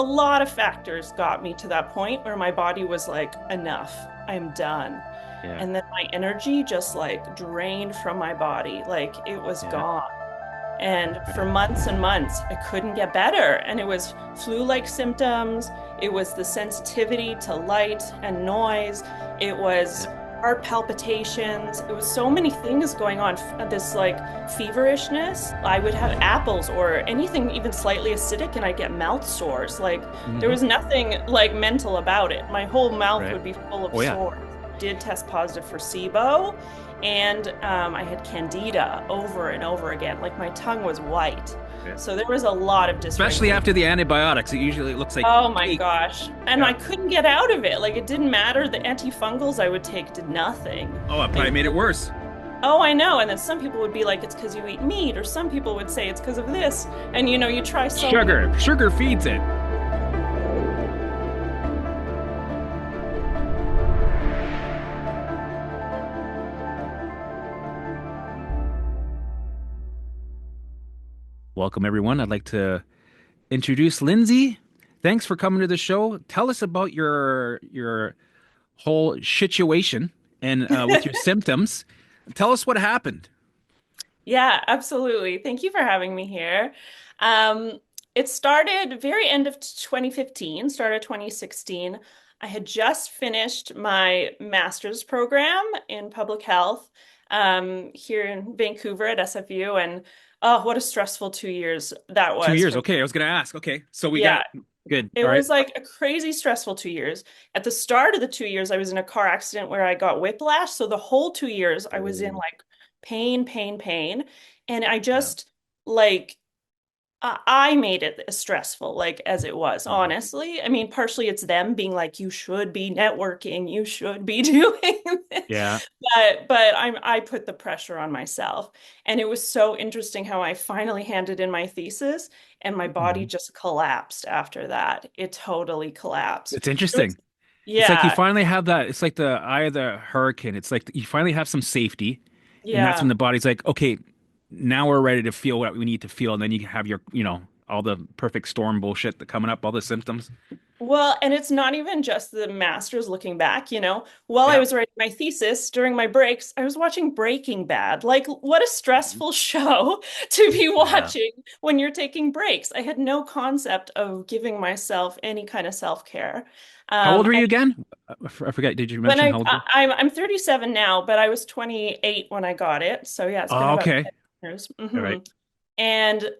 a lot of factors got me to that point where my body was like, enough, I'm done. Yeah. And then my energy just like drained from my body, like it was Yeah. gone. And for Right. months and months, I couldn't get better. And it was flu-like symptoms. It was the sensitivity to light and noise. It Yeah. was heart palpitations. It was so many things going on. This like feverishness. I would have apples or anything even slightly acidic, and I'd get mouth sores. Like there Hmm. was nothing like mental about it. My whole mouth Right. would be full of Oh yeah. sores. Did test positive for Sibo. And I had Candida over and over again. Like my tongue was white. Yeah. So there was a lot of Especially dysregulation. after the antibiotics, it usually looks like Oh my cake. gosh. And Yeah. I couldn't get out of it. Like it didn't matter. The antifungals I would take did nothing. Oh, it probably Like, made it worse. oh, I know. And then some people would be like, it's because you eat meat, or some people would say it's because of this. And you try so many. Sugar. Sugar feeds it. Welcome, everyone. I'd like to introduce Lindsay. Thanks for coming to the show. Tell us about your whole situation and with your symptoms. Tell us what happened. Yeah, absolutely. Thank you for having me here. Um, it started very end of 2015, started 2016. I had just finished my master's program in public health here in Vancouver at SFU, and oh, what a stressful 2 years that Two was years. for me. Okay, I was gonna ask. Okay, so we got Yeah, good. it All right. was like a crazy stressful 2 years. At the start of the 2 years, I was in a car accident where I got whiplash. So the whole 2 years, I was in Oh, like pain, pain, pain. And I yeah. just like, I made it as stressful, like as it was, Mhm. honestly. I mean, partially it's them being like, you should be networking, you should be doing this. Yeah. But I put the pressure on myself. And it was so interesting how I finally handed in my thesis and my body Mhm. just collapsed after that. It totally collapsed. It's There was, interesting. It's like you yeah, finally have that. It's like the eye of the hurricane. It's like you finally have some safety, and that's when yeah. the body's like, okay, now we're ready to feel what we need to feel, and then you have your, all the perfect storm bullshit that coming up, all the symptoms. Well, and it's not even just the masters looking back. While I Yeah. was writing my thesis during my breaks, I was watching Breaking Bad. Like, what a Mhm. stressful show to be Yeah. watching when you're taking breaks. I had no concept of giving myself any kind of self-care. How old were And you again? I forget. Did you when mention how old you were? I'm 37 now, but I was 28 when I got it. So yeah, it's been Oh, about okay. 10 years. All right. And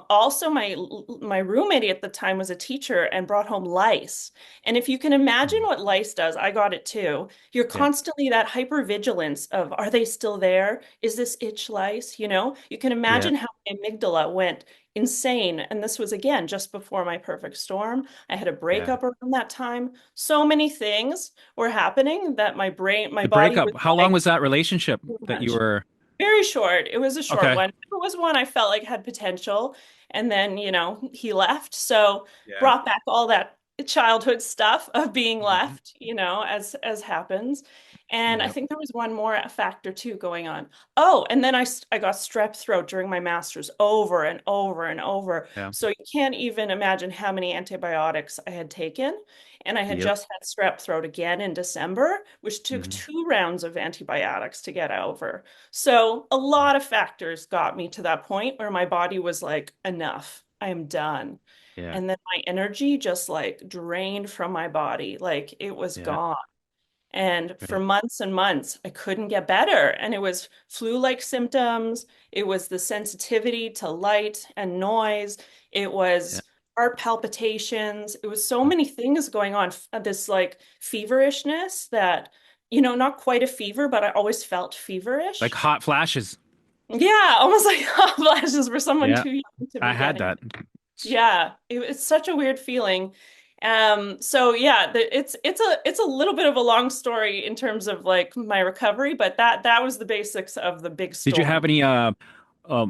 also my roommate at the time was a teacher and brought home lice. And if you can imagine Mm. what lice does, I got it too. You're Yeah. constantly that hypervigilance of, are they still there? Is this itch lice? You can Yeah. imagine how my amygdala went insane. And this was again just before my perfect storm. I had a Yeah. breakup around that time. So many things were happening that my The body was breakup. How long like, was that relationship too that you much. were? Very short. It was a short Okay. one. It was one I felt like had potential. And then, he left. So Yeah. brought back all that childhood stuff of being Hmm. left, as happens. And I Yeah. think there was one more factor too going on. Oh, and then I got strep throat during my master's over and over and over. Yeah. So you can't even imagine how many antibiotics I had taken. And I had Yep. just had strep throat again in December, which took Hmm. 2 rounds of antibiotics to get over. So a lot of factors got me to that point where my body was like, enough, I am done. Yeah. And then my energy just like drained from my body, like it was Yeah. gone. And for Right. months and months, I couldn't get better. And it was flu-like symptoms. It was the sensitivity to light and noise. It Yeah. was heart palpitations. It was so many things going on. This like feverishness that, not quite a fever, but I always felt Like feverish. hot flashes. Yeah, almost like hot flashes for someone Yeah. too young to I be had getting. that. Yeah, it's such a weird feeling. So yeah, it's a little bit of a long story in terms of like my recovery, but that was the basics of the big Did you have storm. any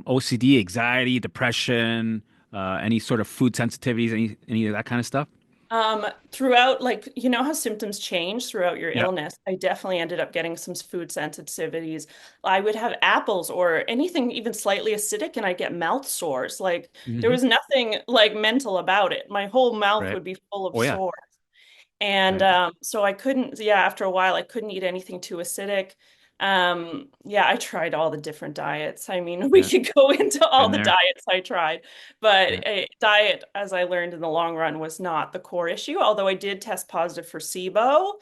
OCD, anxiety, depression, any sort of food sensitivities, any of that kind of stuff? Throughout, like, you know how symptoms change throughout your Yeah. illness? I definitely ended up getting some food sensitivities. I would have apples or anything even slightly acidic, and I get mouth sores. Like, there Hmm. was nothing like mental about it. My whole mouth Right. would be full of Oh yeah. sores. And Right. so I couldn't, yeah, after a while, I couldn't eat anything too acidic. Yeah, I tried all the different diets. I mean, we Yeah. could go into all Been the there. diets I tried, Yeah. but diet, as I learned in the long run, was not the core issue. Although I did test positive for Sibo,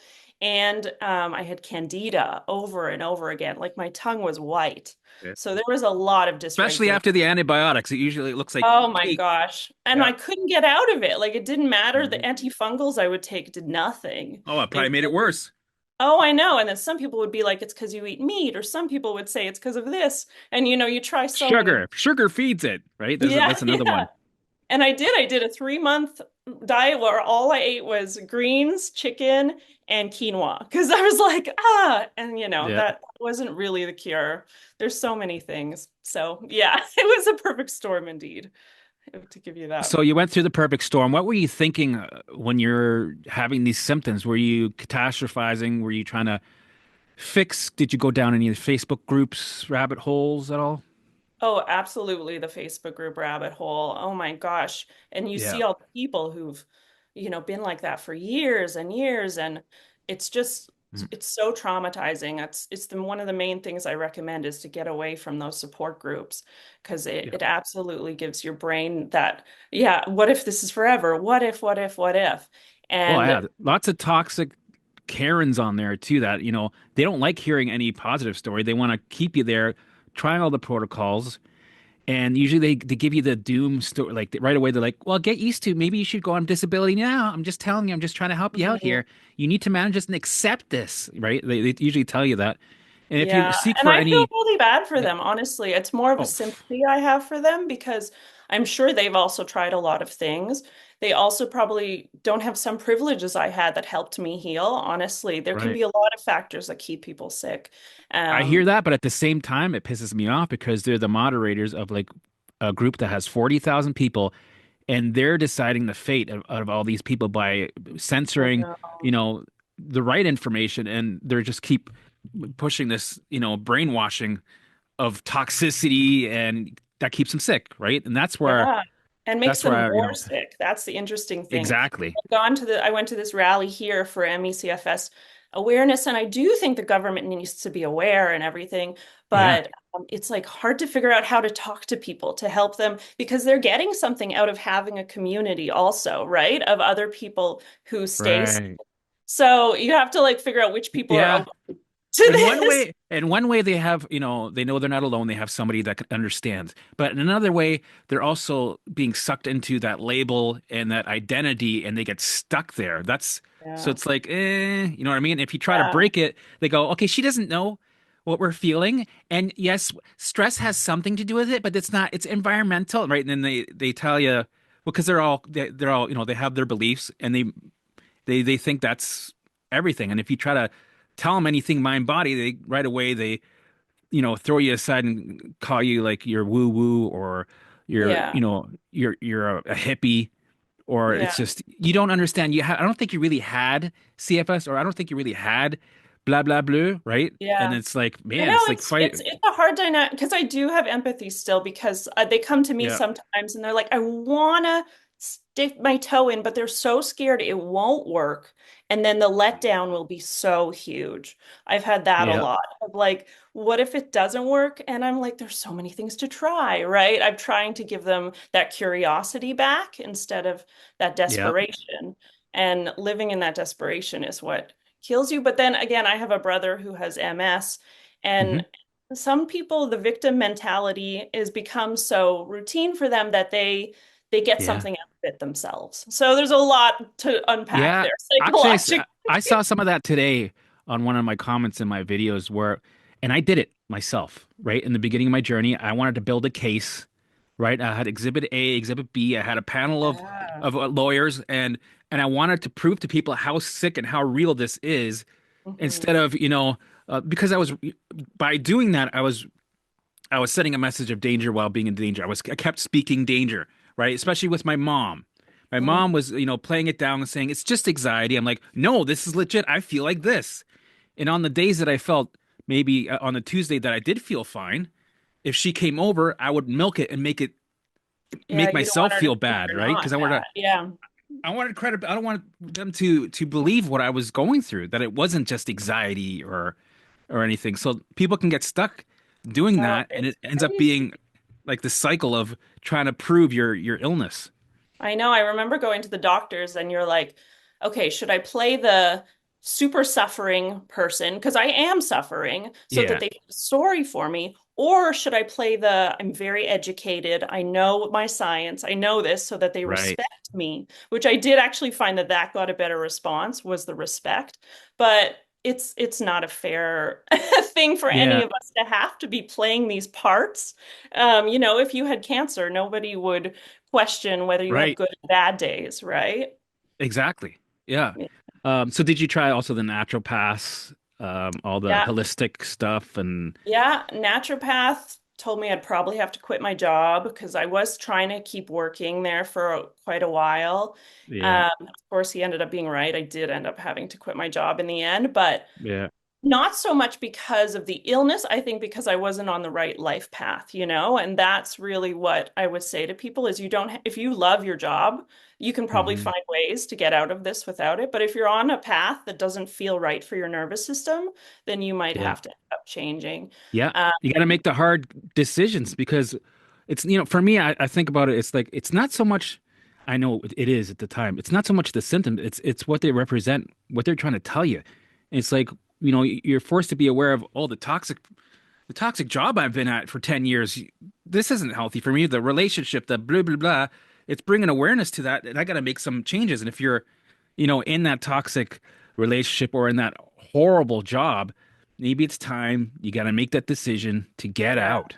and I had Candida over and over again. Like my tongue was white. Yeah. So there was a lot of Especially dysregulation. after the antibiotics, it usually looks like Oh my cake. gosh. And Yeah. I couldn't get out of it. Like it didn't matter. The Mhm. antifungals I would take did nothing. Oh, it They probably made it really, worse. oh, I know. And then some people would be like, it's because you eat meat, or some people would say it's because of this. And you try so many. Sugar. Sugar feeds it, right? Yeah, That's another yeah. one. And I did. I did a 3 month diet where all I ate was greens, chicken, and quinoa. Because I was like, and Yeah. that wasn't really the cure. There's so many things. So yeah, it was a perfect storm indeed, to give you that. So you went through the perfect storm. What were you thinking when you're having these symptoms? Were you catastrophizing? Were you trying to fix? Did you go down any of the Facebook groups, rabbit holes at all? Oh, absolutely. The Facebook group rabbit hole. Oh my gosh. And you Yeah. see all the people who've, been like that for years and years. And it's just, Mhm. it's so traumatizing. One of the main things I recommend is to get away from those support groups because it, Yeah. it absolutely gives your brain that, yeah, what if this is forever? What if, what if, what if? Oh, And yeah. Lots of toxic Karens on there too that, they don't like hearing any positive story. They want to keep you there, trying all the protocols. And usually they give you the doom story, like right away. They're like, "Well, get used to. Maybe you should go on disability now. I'm just telling you. I'm just trying to help you out Mhm. here. You need to manage this and accept this, right?" They usually tell you that. And if you Yeah, seek and for I feel any, really bad for yeah, them, honestly. It's more of a oh, sympathy I have for them because I'm sure they've also tried a lot of things. They also probably don't have some privileges I had that helped me heal. Honestly, there can right. be a lot of factors that keep people sick. I hear Um, that, but at the same time, it pisses me off because they're the moderators of like a group that has 40,000 people, and they're deciding the fate of all these people by I censoring, know. the right information, and they're just keep pushing this, brainwashing of toxicity, and that keeps them sick, right? And Yeah. And makes that's them where, more sick. That's the interesting thing. exactly. I went to this rally here for MECFS awareness, and I do think the government needs to be aware and everything, Yeah. but it's like hard to figure out how to talk to people to help them because they're getting something out of having a community also, right? Of other people who stay. Right. So you have to like figure out which people are Yeah. open to this. In one way they have, they know they're not alone. They have somebody that understands. But in another way, they're also being sucked into that label and that identity, and they get stuck there. So Yeah. it's like, you know what I mean? If you try to Yeah. break it, they go, okay, she doesn't know what we're feeling. And yes, stress has something to do with it, but it's environmental, right? And then they tell you, well, because they're all, they have their beliefs, and they think that's everything. And if you try to tell them anything mind body, they right away they throw you aside and call you like you're woo woo, or Yeah. you're a hippie, or Yeah. it's just you don't understand. I don't think you really had CFS, or I don't think you really had blah blah blue, right? And Yeah. it's like, I man, know it's like it's fight. it's it's a hard dynamic because I do have empathy still because they come to me Yeah, sometimes and they're like, I wanna stick my toe in, but they're so scared it won't work. And then the letdown will be so huge. I've had that a yeah, lot of like, what if it doesn't work? And I'm like, there's so many things to try, right? I'm trying to give them that curiosity back instead of that yeah. desperation. And living in that desperation is what kills you. But then again, I have a brother who has MS. Hmm. And some people, the victim mentality is become so routine for them that they get Yeah. something out of it themselves. So there's a lot to unpack Yeah, there actually, psychologically. I saw some of that today on one of my comments in my videos and I did it myself, right? In the beginning of my journey, I wanted to build a case, right? I had Exhibit A, Exhibit B. I had a panel Yeah. of lawyers, and I wanted to prove to people how sick and how real this is, instead Mhm. of, because by doing that, I was setting a message of danger while being in danger. I kept speaking danger, right? Especially with my mom. My Mhm. mom was, playing it down and saying, it's just anxiety. I'm like, no, this is legit. I feel like this. And on the days that I felt maybe on the Tuesday that I did feel fine, if she came over, I would milk it and Yeah, make you don't want myself her to feel think bad, you're right? not Because that. Yeah. I wanted credit. I don't want them to believe what I was going through, that it wasn't just anxiety or anything. So people can get stuck doing Oh, that, and it it's ends up crazy. being like the cycle of trying to prove your illness. I know. I remember going to the doctors and you're like, okay, should I play the super suffering person? Because I am suffering so that Yeah, they feel sorry for me. Or should I play the I'm very educated, I know my science, I know this so that they right. respect me, which I did actually find that that got a better response was the respect. But it's not a fair thing for any Yeah, of us to have to be playing these parts. If you had cancer, nobody would question whether you have right. good and bad days, right? Exactly. Yeah. So did you try also the naturopaths, all the Yeah. holistic stuff and Yeah. Naturopath told me I'd probably have to quit my job because I was trying to keep working there for quite a while. yeah, Of course, he ended up being right. I did end up having to quit my job in the end, but yeah. not so much because of the illness, I think because I wasn't on the right life path, and that's really what I would say to people is if you love your job, you can probably Hmm. find ways to get out of this without it. But if you're on a path that doesn't feel right for your nervous system, then you might Yeah. have to end up changing. Yeah. Um, You got to make the hard decisions because it's, for me, I think about it. It's like, it's not so much, I know it is at the time. It's not so much the symptom. It's what they represent, what they're trying to tell you. It's like, you're forced to be aware of all the toxic job I've been at for 10 years. This isn't healthy for me. The relationship, the blah, blah, blah. It's bringing awareness to that. And I got to make some changes. And if you're, in that toxic relationship or in that horrible job, maybe it's time you got to make that decision to get yeah. out.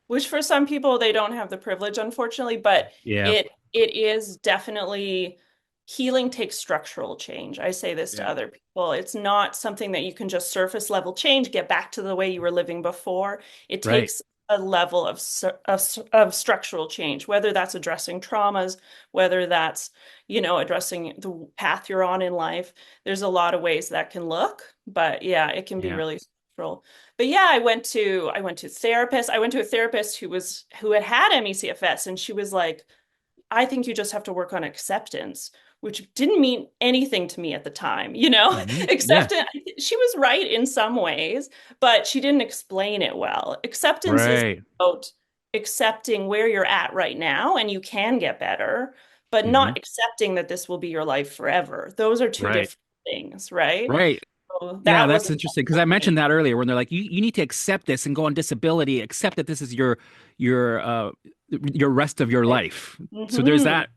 Which for some people they don't have the privilege, unfortunately, but Yeah. it is definitely healing takes structural change. I say this to Yeah. other people. It's not something that you can just surface level change, get back to the way you were living before. It Right. takes a level of structural change, whether that's addressing traumas, whether that's, addressing the path you're on in life. There's a lot of ways that can look, but yeah, it can be Yeah. really structural. But yeah, I went to therapist. I went to a therapist who had had ME/CFS, and she was like, "I think you just have to work on acceptance," which didn't mean anything to me at the time. Yeah. Acceptance. She was right in some ways, but she didn't explain it well. Acceptance is Right. about accepting where you're at right now, and you can get better, but Hmm. not accepting that this will be your life forever. Those are two Right. different things, right? Right. So Yeah, that that's wasn't interesting because I helpful for me. mentioned that earlier when they're like, you need to accept this and go on disability, accept that this is your rest of your life. So there's Hmm. that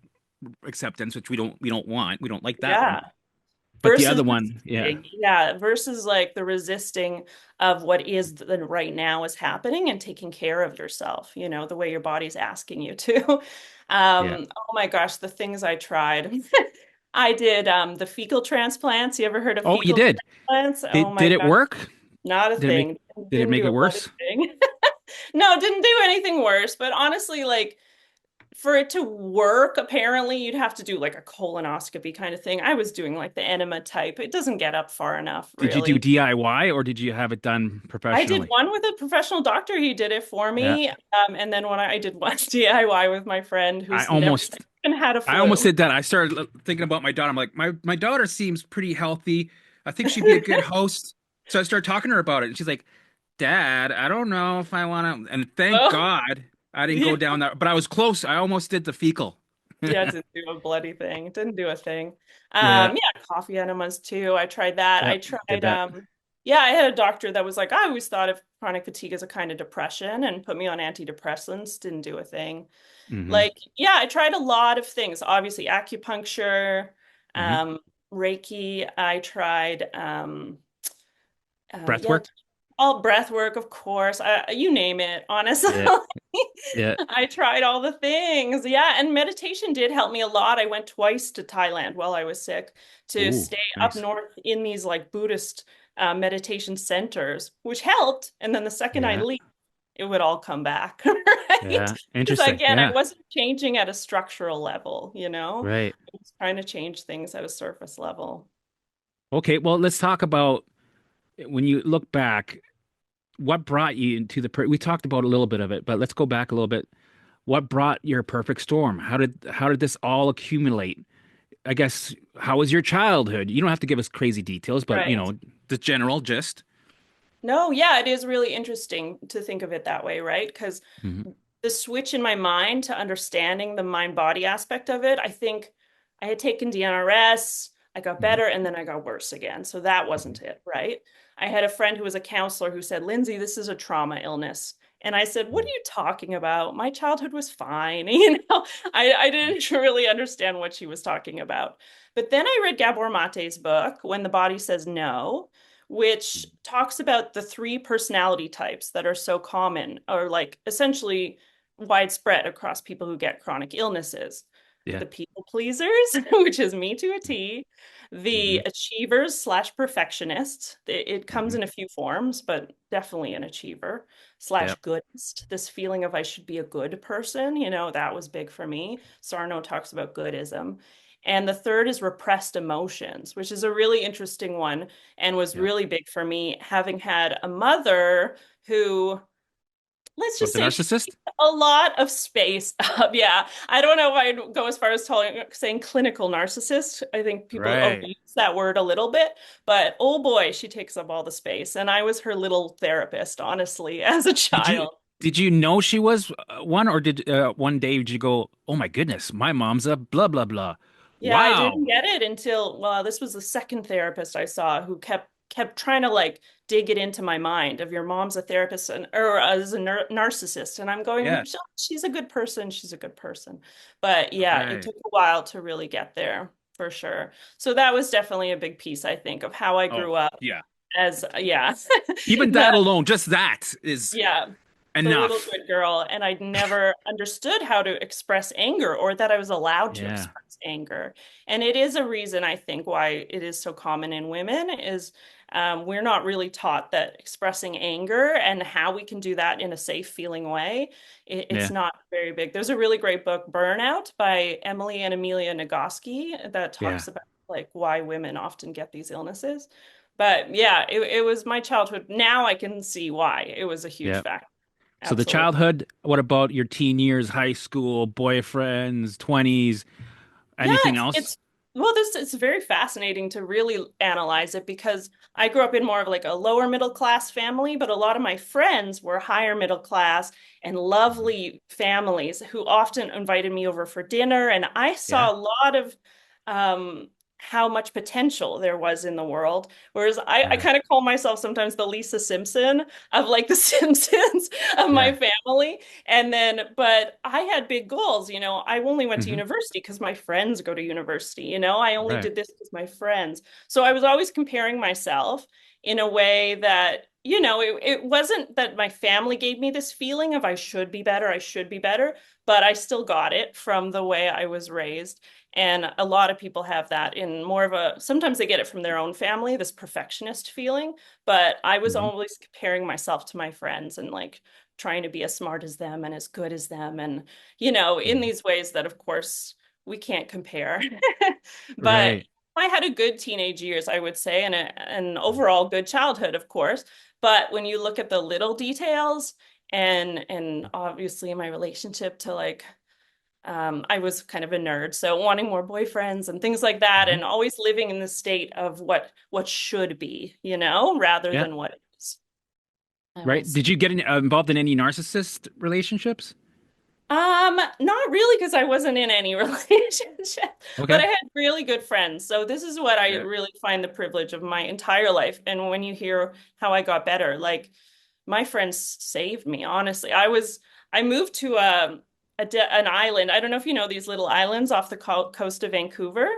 acceptance, which we don't want. We don't like that one. Yeah. But the Versus other one, yeah, resisting. Yeah. Versus like the resisting of what is the right now is happening and taking care of yourself, the way your body's asking you to. yeah. Oh my gosh, the things I tried. I did the fecal transplants. You ever heard of Oh, you fecal did. transplants? Oh Did my it gosh, work? not a Did it make thing. did it Didn't make do it a bloody worse? thing. No, didn't do anything worse. But honestly, like for it to work, apparently you'd have to do like a colonoscopy kind of thing. I was doing like the enema type. It doesn't get up far enough, Did you do really. DIY or did you have it done I did professionally? one with a professional doctor. He did it for Yeah. me. And then when I did one DIY with my friend I who's never almost even had a I almost flu. did that. I started thinking about my daughter. I'm like, my daughter seems pretty healthy. I think she'd be a good host. So I started talking to her about it, and she's like, Dad, I don't know if I want to. And thank Oh, God I didn't yeah. go down that, but I was close. I almost did the fecal. Yeah, it didn't do a bloody thing. It didn't do a thing. Yeah, Yeah, coffee enemas too. I tried that. yeah, I did tried, that. yeah, I had a doctor that was like, I always thought of chronic fatigue as a kind of depression and put me on antidepressants. Didn't do a thing. Hmm. Like, yeah, I tried a lot of things. Obviously, acupuncture, Hmm. um, Reiki. I tried, Breath yeah, work. all breath work, of course. You name it, honestly. Yeah, yeah. I tried all the things. Yeah, and meditation did help me a lot. I went twice to Thailand while I was sick to Ooh, stay up nice. north in these like Buddhist meditation centers, which helped. And then the second I Yeah. leave, it would all come back, right? Yeah. Because Interesting. again, I Yeah. wasn't changing at a structural level, you know? Right. I was trying to change things at a surface level. Okay. Well, let's talk about when you look back, what brought you into we talked about a little bit of it, but let's go back a little bit. What brought your perfect storm? How did this all accumulate? I guess how was your childhood? You don't have to give us crazy details, but Right. the general gist. No, yeah, it is really interesting to think of it that way, right? Because Hmm. the switch in my mind to understanding the mind body aspect of it, I think I had taken DNRS, I got Hmm. better, and then I got worse again. So that Hmm. wasn't it, right? I had a friend who was a counselor who said, Lindsay, this is a trauma illness. And I said, what are you talking about? My childhood was fine. I didn't really understand what she was talking about. But then I read Gabor Mate's book, When the Body Says No, which talks about the three personality types that are so common, or like essentially widespread across people who get chronic illnesses. Yeah. The people pleasers, which is me to a T, the Hmm. achievers slash perfectionists. It comes Hmm. in a few forms, but definitely an achiever Yeah. slash goodist. This feeling of I should be a good person, that was big for me. Sarno talks about goodism. And the third is repressed emotions, which is a really interesting one and was Yeah. really big for me, having had a mother who, let's Was just the say, she narcissist? needs a lot of space up. Yeah, I don't know if I'd go as far as saying clinical narcissist. I think people Right. overuse that word a little bit, but oh boy, she takes up all the space. And I was her little therapist, honestly, as a Did you child. did you know she was one, or did one day did you go, "Oh my goodness, my mom's a blah blah blah." Yeah, I didn't Wow. get it until, well, this was the second therapist I saw who kept trying to like dig it into my mind of your mom's a therapist or as a narcissist. And I'm going, Yeah. She's a good person. She's a good person." But yeah, it Right. took a while to really get there for sure. So that was definitely a big piece, I think, of how I Oh, grew up yeah. as, yeah, Even the that alone, just that is yeah, the little enough. good girl. And I'd never understood how to express anger or that I was allowed to Yeah. express anger. And it is a reason, I think, why it is so common in women is we're not really taught that expressing anger and how we can do that in a safe feeling way, it's Yeah. not very big. There's a really great book, Burnout, by Emily and Amelia Nagoski, that Yeah. talks about like why women often get these illnesses. But yeah, it was my childhood. Now I can see why it was a huge Yeah. factor. So the Absolutely. childhood, what about your teen years, high school, boyfriends, 20s, Yeah, anything it's else? well, this it's very fascinating to really analyze it because I grew up in more of like a lower middle class family, but a lot of my friends were higher middle class and Mhm. lovely families who often invited me over for dinner, and I Yeah. saw a lot of um how much potential there was in the world. Whereas I Yeah. kind of call myself sometimes the Lisa Simpson of like the Simpsons of my Yeah. family. And then, but I had big goals, I only went to Hmm. university because my friends go to university, I only Right. did this because my friends. So I was always comparing myself in a way that, it wasn't that my family gave me this feeling of I should be better, but I still got it from the way I was raised. And a lot of people have that in more of sometimes they get it from their own family, this perfectionist feeling. But I was Hmm. always comparing myself to my friends and like trying to be as smart as them and as good as them. And, in Hmm. these ways that, of course, we can't compare. But Right. I had a good teenage years, I would say, and an overall good childhood, of course. But when you look at the little details, and obviously my relationship to like I was kind of a nerd, so wanting more boyfriends and things like that, Hmm. and always living in the state of what should be, rather Yeah. than what is. I will Right. say. Did you get involved in any narcissist relationships? Not really because I wasn't in any relationship, but Okay. I had really good friends. So this is what I Yeah. really find the privilege of my entire life. And when you hear how I got better, like my friends saved me, honestly. I moved to an island. I don't know if you know these little islands off the coast of Vancouver.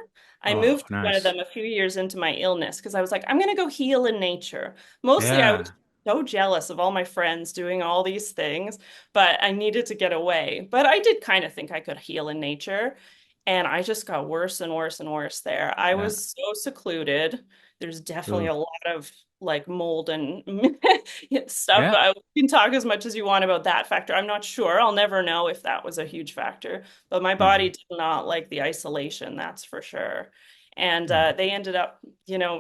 I Oh, moved to one of nice. them a few years into my illness because I was like, I'm going to go heal in nature. Mostly I was Yeah. so jealous of all my friends doing all these things, but I needed to get away. But I did kind of think I could heal in nature. And I just got worse and worse and worse there. I Yeah. was so secluded. There's definitely Ooh. a lot of like mold and stuff. Yeah. We can talk as much as you want about that factor. I'm not sure. I'll never know if that was a huge factor, but my body Hmm. did not like the isolation, that's for sure. And Hmm. they ended up,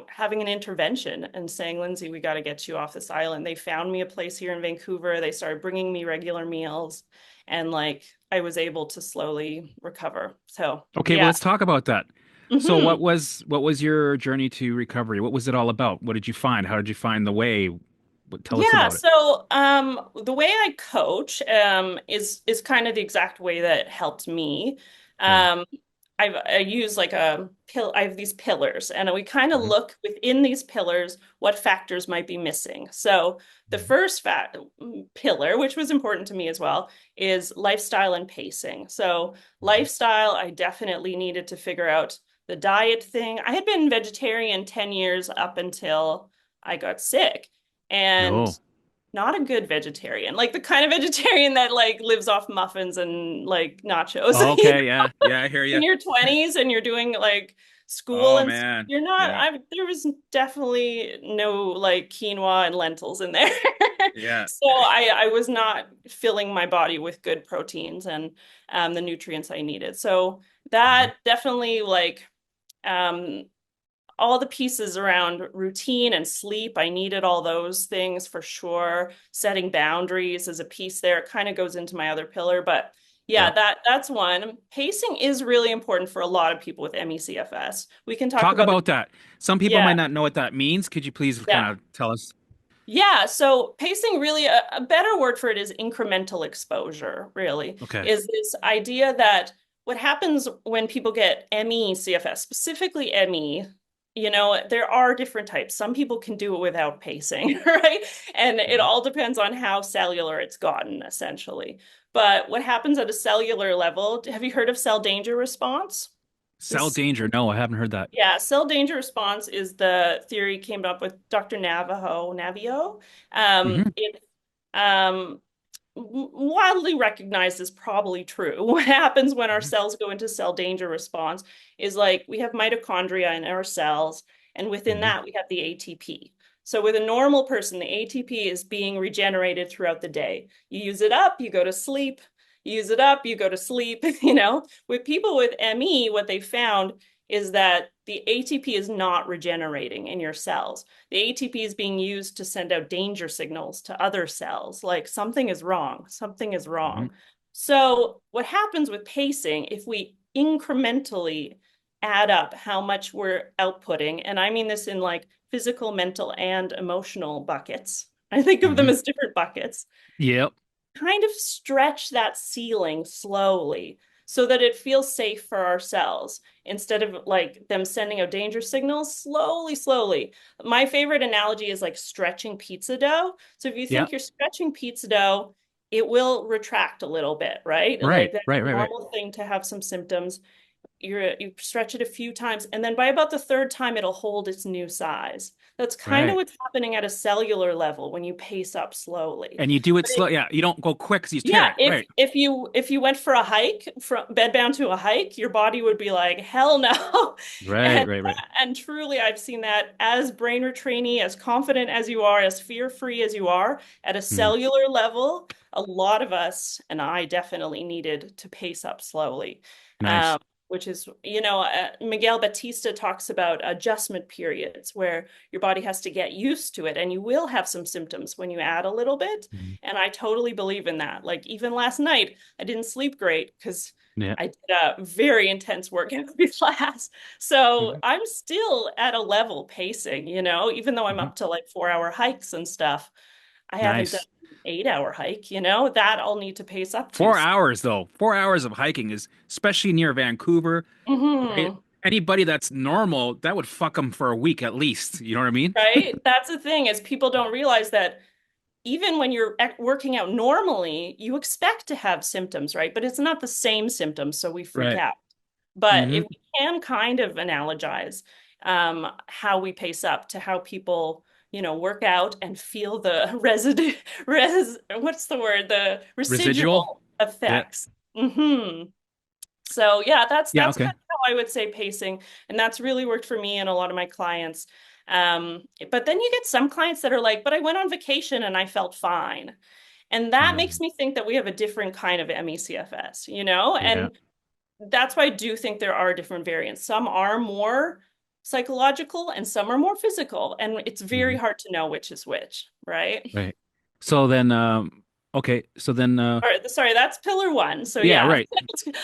having an intervention and saying, Lindsay, we got to get you off this island. They found me a place here in Vancouver. They started bringing me regular meals, and like I was able to slowly recover. So, Okay, well, yeah. let's talk about that. So Hmm. what was your journey to recovery? What was it all about? What did you find? How did you find the way? Tell us Yeah, about it. so the way I coach is kind of the exact way that helped me. Okay. Um, I use like a pill. I have these pillars, and we kind of Hmm. look within these pillars what factors might be missing. So the first pillar, which was important to me as well, is lifestyle and pacing. So Hmm. lifestyle, I definitely needed to figure out the diet thing. I had been vegetarian 10 years up until I got sick. And No. not a good vegetarian, like the kind of vegetarian that like lives off muffins and like nachos. Okay, yeah. Yeah, I hear In you. your 20s and you're doing like school Oh and man. you're not, Yeah. there was definitely no like quinoa and lentils in there. Yeah. So I was not filling my body with good proteins and the nutrients I needed. So Hmm. that definitely like um all the pieces around routine and sleep. I needed all those things for sure. Setting boundaries is a piece there. It kind of goes into my other pillar, but yeah, Yeah. that's one. Pacing is really important for a lot of people with ME/CFS. We can talk Talk about the about that. Some people yeah, might not know what that means. Could you please kind yeah. of tell us? Yeah, so pacing really, a better word for it is incremental exposure, really, Okay. is this idea that what happens when people get ME, CFS, specifically ME, there are different types. Some people can do it without pacing, right? And it Hmm. all depends on how cellular it's gotten, essentially. But what happens at a cellular level, have you heard of cell danger response? Cell This danger. No, I haven't heard that. yeah, cell danger response is the theory came up with Dr. Navio. Hmm. It's widely recognized as probably true. What happens when our Hmm. cells go into cell danger response is like we have mitochondria in our cells, and within Hmm. that, we have the ATP. So with a normal person, the ATP is being regenerated throughout the day. You use it up, you go to sleep. You use it up, you go to sleep. With people with ME, what they found is that the ATP is not regenerating in your cells. The ATP is being used to send out danger signals to other cells, like something is wrong, something is wrong. Hmm. So, what happens with pacing, if we incrementally add up how much we're outputting, and I mean this in like physical, mental, and emotional buckets, I think of them Hmm. as different buckets, Yep. kind of stretch that ceiling slowly so that it feels safe for ourselves instead of like them sending out danger signals slowly, slowly. My favorite analogy is like stretching pizza dough. So if you Yeah. think you're stretching pizza dough, it will retract a little bit, right? Right. Like that's Right. a Right. Right. normal thing to have some symptoms. You stretch it a few times, and then by about the third time, it'll hold its new size. That's kind of Right. what's happening at a cellular level when you pace up slowly. And you do it But it, slow. Yeah. You don't go quick because you tear yeah, it. if Right. if you if you went for a hike from bedbound to a hike, your body would be like, hell no. Right. And Right. Right. and truly I've seen that as brain retrainee, as confident as you are, as fear-free as you are, at a Hmm. cellular level, a lot of us, and I definitely needed to pace up slowly. Nice. Um, which is, Miguel Batista talks about adjustment periods where your body has to get used to it, and you will have some symptoms when you add a little bit. Mhm. And I totally believe in that. Like even last night, I didn't sleep great because Yeah. I did a very intense workout class. So Mhm. I'm still at a level pacing, even though I'm Mhm. up to like 4 hour hikes and stuff. I haven't done Nice. an 8 hour hike, that I'll need to pace up to. 4 hours though. 4 hours of hiking is especially near Vancouver, right? Mhm. Anybody that's normal, that would fuck them for a week at least. You know what I mean? Right? That's the thing is people don't realize that even when you're working out normally, you expect to have symptoms, right? But it's not the same symptoms, so we freak Right. out. But Hmm. if we can kind of analogize how we pace up to how people, work out and feel the what's the word? The Residual. residual Yeah. effects. Hmm. So yeah, Yeah, that's okay. kind of how I would say pacing, and that's really worked for me and a lot of my clients. But then you get some clients that are like, "But I went on vacation and I felt fine," and that makes Mm, me think that we have a different kind of ME/CFS, you know? yeah. And that's why I do think there are different variants. Some are more psychological and some are more physical, and it's very Mhm. hard to know which is which, right? Right. So then, okay. So then, All right, sorry, that's pillar one. So yeah, yeah, right.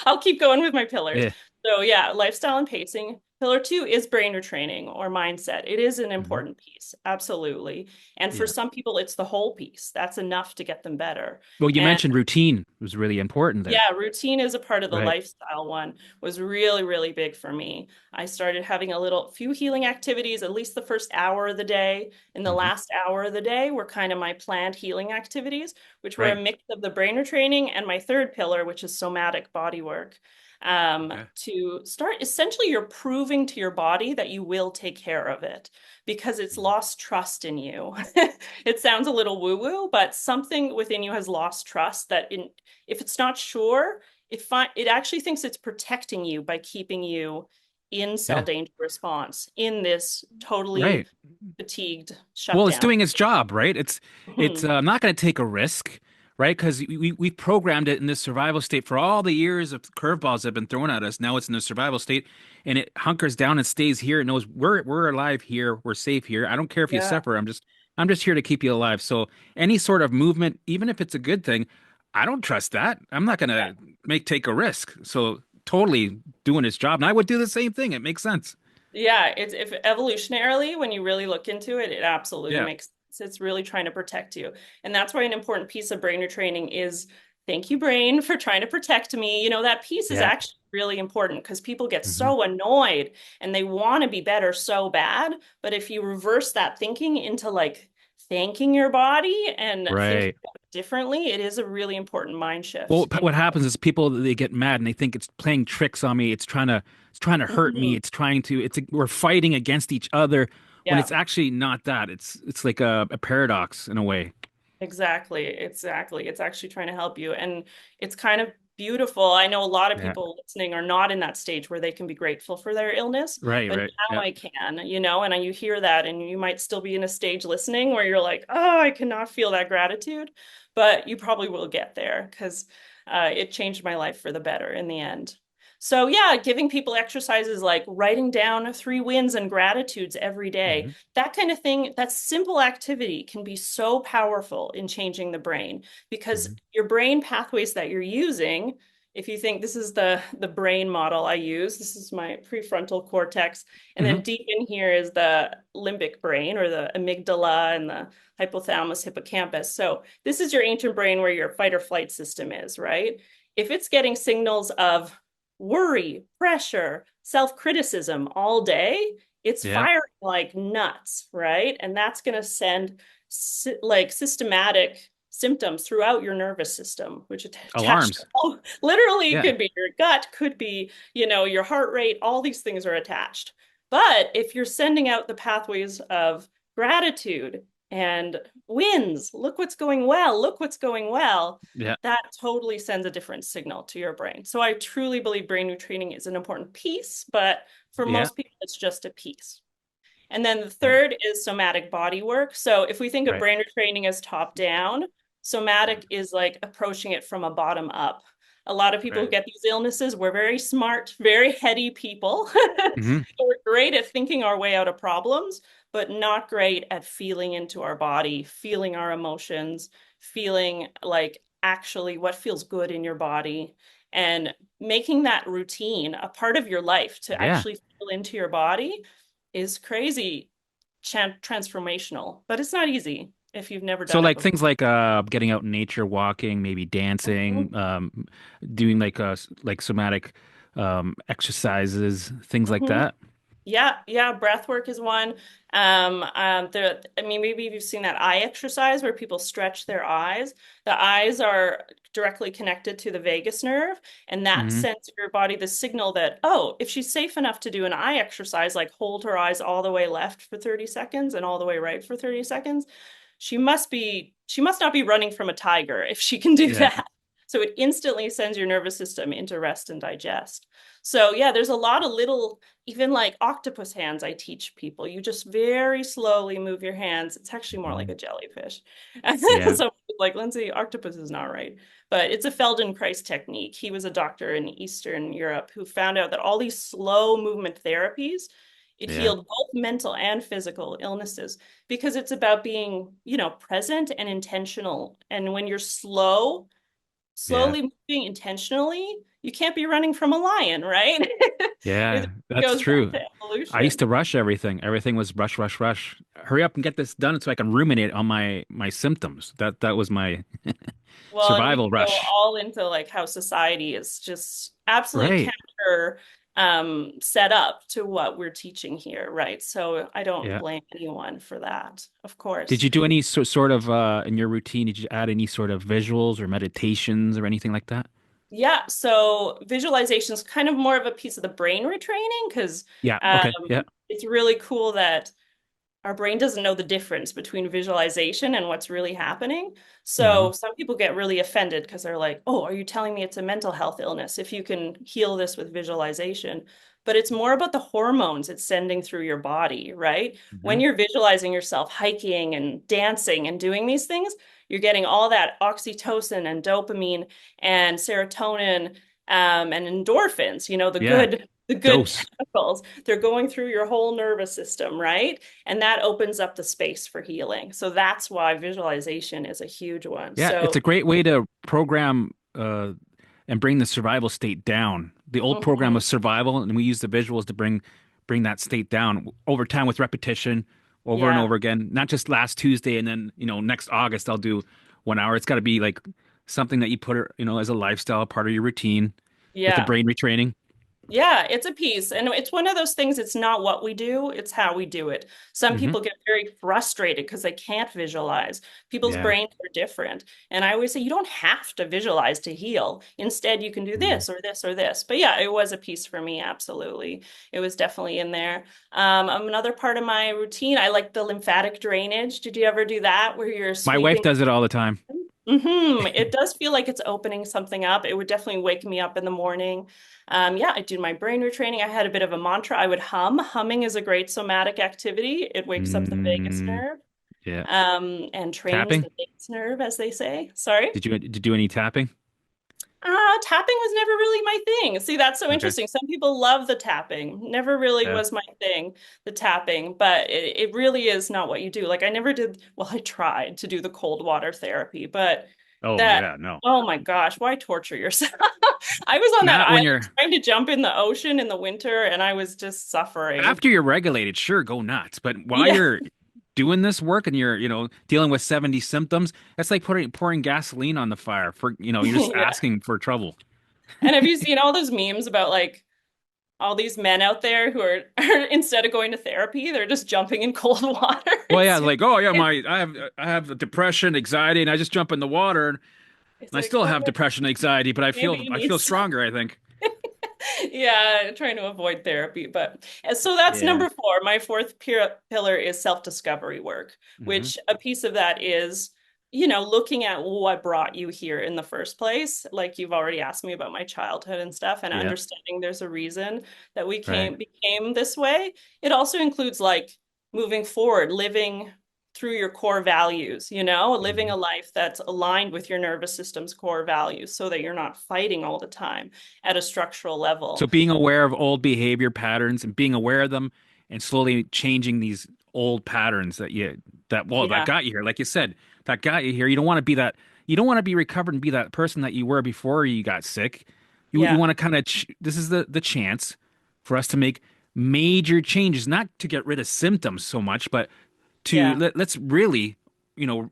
I'll keep going with my pillars. Yeah. So yeah, lifestyle and pacing. Pillar two is brain retraining or mindset. It is an Hmm. important piece, absolutely. And for Yeah. some people, it's the whole piece. That's enough to get them better. Well, you And mentioned routine was really important there. yeah, routine is a part of the Right. lifestyle one, was really, really big for me. I started having a little few healing activities, at least the first hour of the day. And the Hmm. last hour of the day were kind of my planned healing activities, which were a Right. mix of the brain retraining and my third pillar, which is somatic body work. Okay. To start, essentially, you're proving to your body that you will take care of it because it's Mhm. lost trust in you. It sounds a little woo-woo, but something within you has lost trust that if it's not sure, it actually thinks it's protecting you by keeping you in cell Yeah. danger response in this totally Right. fatigued Well, it's shutdown. doing its job, right? It's Mhm. not going to take a risk, right? Because we programmed it in this survival state for all the years of curveballs that have been thrown at us. Now it's in a survival state, and it hunkers down and stays here. It knows we're alive here, we're safe here. I don't care if you Yeah. suffer. I'm just here to keep you alive. So any sort of movement, even if it's a good thing, I don't trust that. I'm not going Yeah. to make take a risk. So totally doing its job, and I would do the same thing. It makes sense. Yeah, it's if evolutionarily, when you really look into it, it absolutely Yeah. makes sense. It's really trying to protect you. And that's why an important piece of brain retraining is thank you, brain, for trying to protect me. You know, that piece is Yeah. actually really important because people get Hmm. so annoyed and they want to be better so bad. But if you reverse that thinking into like thanking your body and thinking Right. differently, it is a really important mind Well, shift. what happens is people they get mad and they think it's playing tricks on me. It's trying to hurt me. Mhm. We're fighting against each other when Yeah. it's actually not that. It's like a paradox in a way. Exactly, exactly. It's actually trying to help you. And it's kind of beautiful. I know a lot of Yeah. people listening are not in that stage where they can be grateful for their illness, Right, but right. now Yeah. I can, you know, and you hear that and you might still be in a stage listening where you're like, oh, I cannot feel that gratitude, but you probably will get there because it changed my life for the better in the end. So yeah, giving people exercises like writing down 3 wins and gratitudes every day, Hmm. that kind of thing, that simple activity can be so powerful in changing the brain because Hmm. your brain pathways that you're using, if you think this is the brain model I use, this is my prefrontal cortex, and Hmm. then deep in here is the limbic brain or the amygdala and the hypothalamus hippocampus. So this is your ancient brain where your fight or flight system is, right? If it's getting signals of worry, pressure, self-criticism all day, it's Yeah. firing like nuts, right? And that's going to send like systematic symptoms throughout your nervous system, which attached to, Alarms. oh, literally Yeah. could be your gut, could be, you know, your heart rate, all these things are attached. But if you're sending out the pathways of gratitude and wins, look what's going well, look what's going well, Yeah. that totally sends a different signal to your brain. So I truly believe brain retraining is an important piece, but for Yeah. most people, it's just a piece. And then the Yeah. third is somatic body work. So if we think of Right. brain retraining as top down, somatic is like approaching it from a bottom up. A lot of people who Right. get these illnesses, we're very smart, very heady people. Hmm. We're great at thinking our way out of problems, but not great at feeling into our body, feeling our emotions, feeling like actually what feels good in your body, and making that routine a part of your life to Yeah. actually feel into your body is crazy transformational, but it's not easy if you've never So done it like before. things like getting out in nature, walking, maybe dancing, Mhm. doing like somatic exercises, things like Mhm. that. Yeah, yeah, breath work is one. I mean, maybe you've seen that eye exercise where people stretch their eyes. The eyes are directly connected to the vagus nerve, and that Hmm. sends your body the signal that, oh, if she's safe enough to do an eye exercise, like hold her eyes all the way left for 30 seconds and all the way right for 30 seconds, she must not be running from a tiger if she can do Yeah. that. So it instantly sends your nervous system into rest and digest. So yeah, there's a lot of little, even like octopus hands I teach people. You just very slowly move your hands. It's actually more like Mhm. a jellyfish. Yeah. So like, Lindsay, octopus is not right. But it's a Feldenkrais technique. He was a doctor in Eastern Europe who found out that all these slow movement therapies, it Yeah. healed both mental and physical illnesses because it's about being, present and intentional. And when you're Yeah. slowly moving intentionally, you can't be running from a lion, right? It Yeah. That's goes back true. to I used evolution. to rush everything. Everything was rush, rush, rush. Hurry up and get this done so I can ruminate on my symptoms. That was my Well, and we survival can go rush. all into like how society is just absolutely Right. counter set up to what we're teaching here, right? So I don't Yeah. blame anyone for that, of Did course. you do any sort of in your routine? Did you add any sort of visuals or meditations or anything like that? Yeah, so visualization is kind of more of a piece of the brain retraining because Yeah. um, Okay. Yeah. it's really cool that our brain doesn't know the difference between visualization and what's really happening. Hmm. So some people get really offended because they're like, oh, are you telling me it's a mental health illness if you can heal this with visualization? But it's more about the hormones it's sending through your body, right? Hmm. When you're visualizing yourself hiking and dancing and doing these things, you're getting all that oxytocin and dopamine and serotonin and endorphins, Yeah. the good Dose. chemicals. They're going through your whole nervous system, right? And that opens up the space for healing. So that's why visualization is a huge one. Yeah. It's So, a great way to program and bring the survival state down. The old program of mhm, survival, and we use the visuals to bring that state down over time with repetition, over and yeah, over again. Not just last Tuesday and then next August I'll do 1 hour. It's got to be like something that you put as a lifestyle part of your routine with the yeah. brain retraining. Yeah, it's a piece. And it's one of those things, it's not what we do, it's how we do it. Some Hmm. people get very frustrated because they can't visualize. People's Yeah. brains are different. And I always say, you don't have to visualize to heal. Instead, you can do Mhm. this or this or this. But yeah, it was a piece for me, absolutely. It was definitely in there. Another part of my routine, I like the lymphatic drainage. Did you ever do that where you're My wife sweeping? does it all the time. It does feel like it's opening something up. It would definitely wake me up in the morning. Yeah, I do my brain retraining. I had a bit of a mantra. I would hum. Humming is a great somatic activity. It wakes up the vagus Mm, nerve, yeah. and trains Tapping? the vagus nerve, as they say. Sorry. Did you do any tapping? Tapping was never really my thing. See, that's so Okay. interesting. Some people love the tapping. Never really Yeah. was my thing, the tapping, but it really is not what you do. Like I never did, well, I tried to do the cold water therapy, but Oh that, yeah, no. oh my gosh, why torture yourself? I was on that Not when island you're trying to jump in the ocean in the winter and I was just suffering. after you're regulated, sure, go nuts. But while Yeah, you're doing this work and you're dealing with 70 symptoms, that's like pouring gasoline on the fire you're just yeah. asking for trouble. And have you seen all those memes about like all these men out there who are instead of going to therapy, they're just jumping in cold water? Well, It's yeah, super like, oh yeah, I have depression, anxiety, and I just jump in the water and It's I like, still oh, have depression, anxiety, but I maybe feel you I need feel some. stronger, I think. Yeah, trying to avoid therapy. But so that's Yeah. number four. My fourth pillar is self-discovery work, Hmm. which a piece of that is, looking at what brought you here in the first place. Like you've already asked me about my childhood and stuff, and Yeah. understanding there's a reason that we Right. became this way. It also includes like moving forward, living through your core values, living Mhm. a life that's aligned with your nervous system's core values so that you're not fighting all the time at a structural So level. being aware of old behavior patterns and being aware of them and slowly changing these old patterns that Yeah, got you here, like you said, that got you here. You don't want to be recovered and be that person that you were before you got sick. You yeah, want to kind of this is the chance for us to make major changes, not to get rid of symptoms so much, but yeah. let's really, you know,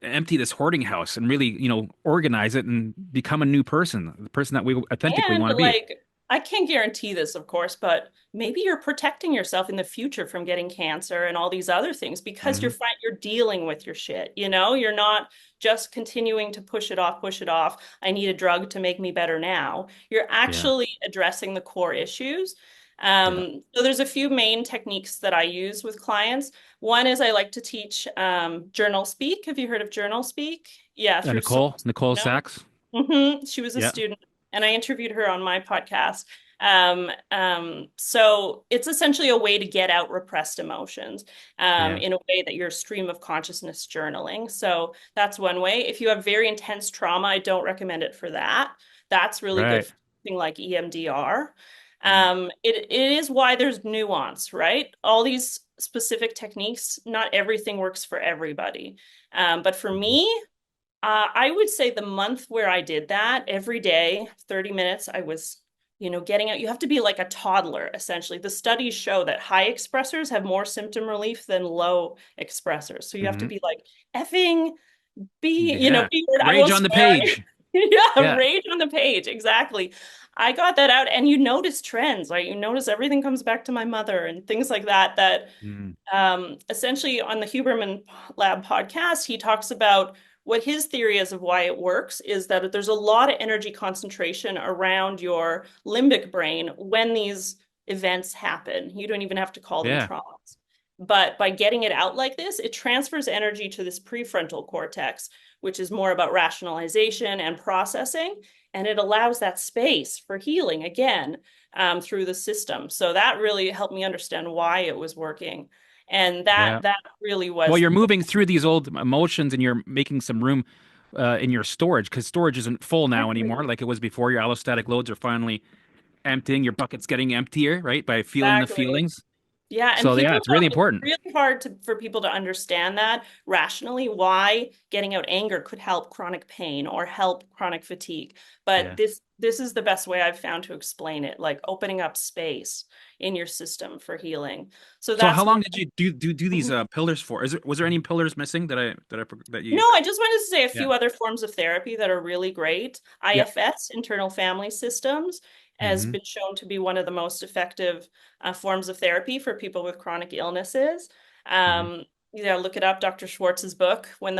empty this hoarding house and really, organize it and become a new person, the person that we authentically And want to be. like, I can't guarantee this, of course, but maybe you're protecting yourself in the future from getting cancer and all these other things because Hmm. you're dealing with your shit, You're not just continuing to push it off, push it off. I need a drug to make me better now. You're Yeah. actually addressing the core issues. Yeah. So there's a few main techniques that I use with clients. One is I like to teach journal speak. Have you heard of journal speak? Yeah, through Nicole source. Sachs. She was a Yeah. student, and I interviewed her on my podcast. So it's essentially a way to get out repressed emotions, Yeah. in a way that you're stream of consciousness journaling. So that's one way. If you have very intense trauma, I don't recommend it for that. That's really good Right. for something like EMDR. Mm. It is why there's nuance, right? All these specific techniques, not everything works for everybody. But for Mhm. me, I would say the month where I did that every day, 30 minutes, I was, getting out. You have to be like a toddler, essentially. The studies show that high expressors have more symptom relief than low expressors. So you have to Mhm. be like effing Yeah. be weird. I Rage won't on the swear. page. Yeah, Yeah. rage on the page. Exactly. I got that out, and you notice trends, right? You notice everything comes back to my mother and things like that, Mm. essentially on the Huberman Lab podcast, he talks about what his theory is of why it works is that there's a lot of energy concentration around your limbic brain when these events happen. You don't even have to call them Yeah. traumas. But by getting it out like this, it transfers energy to this prefrontal cortex, which is more about rationalization and processing. And it allows that space for healing again, through the system. So that really helped me understand why it was working. And that Yeah. that really Well, was you're moving through these old emotions and you're making some room in your storage because storage isn't full now anymore exactly like it was before. Your allostatic loads are finally emptying. Your bucket's getting emptier, right? By feeling the exactly. feelings. Yeah, and So, yeah, people it's really don't, it's important. really hard for people to understand that rationally why getting out anger could help chronic pain or help chronic fatigue. But Yeah. this is the best way I've found to explain it, like opening up space in your system for healing. So So, how that's long did you do these one. pillars for? Was there any pillars missing that No, you? I just wanted to say a Yeah. few other forms of therapy that are really great. Yeah. IFS, internal family systems, has Hmm. been shown to be one of the most effective forms of therapy for people with chronic illnesses. Hmm. Look it up, Dr. Schwartz's book, when